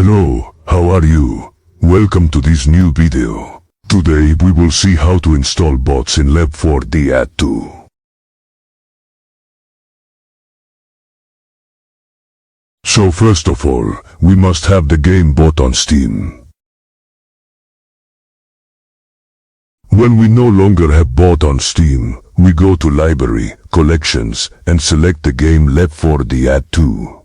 Hello, how are you? Welcome to this new video. Today we will see how to install bots in Lab4D Add 2. So first of all, we must have the game bot on Steam. When we no longer have bot on Steam, we go to Library, Collections, and select the game Lab4D Add 2.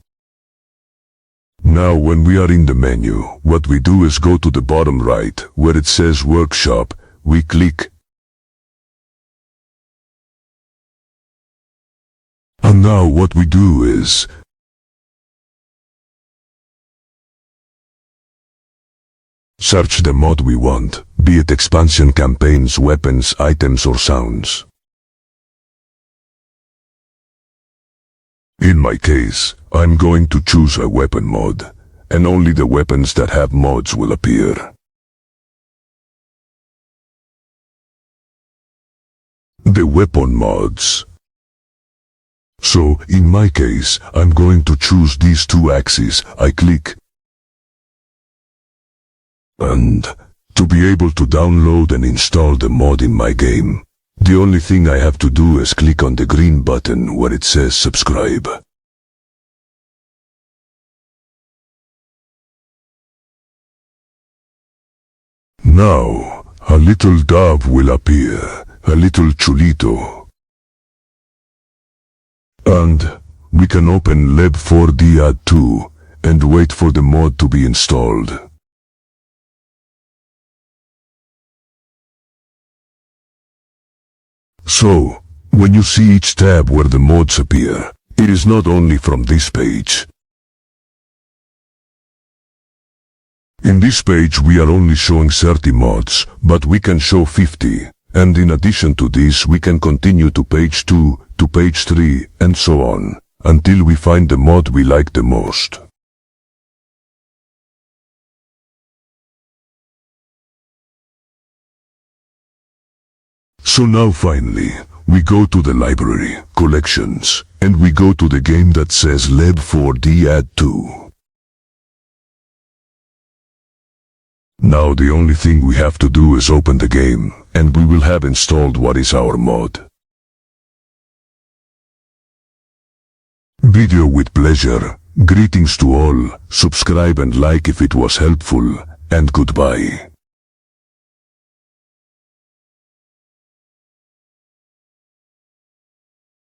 Now when we are in the menu, what we do is go to the bottom right, where it says Workshop, we click. And now what we do is search the mod we want, be it expansion campaigns, weapons, items or sounds. In my case, I'm going to choose a weapon mod, and only the weapons that have mods will appear. The weapon mods. So, in my case, I'm going to choose these two axes. I click. And to be able to download and install the mod in my game, the only thing I have to do is click on the green button where it says subscribe. Now, a little dove will appear, a little chulito. And we can open Lab4D Add 2 and wait for the mod to be installed. So, when you see each tab where the mods appear, it is not only from this page. In this page we are only showing 30 mods, but we can show 50, and in addition to this we can continue to page 2, to page 3, and so on, until we find the mod we like the most. So now finally, we go to the library, collections, and we go to the game that says Lab4D Add 2. Now the only thing we have to do is open the game, and we will have installed what is our mod. Video with pleasure, greetings to all, subscribe and like if it was helpful, and goodbye.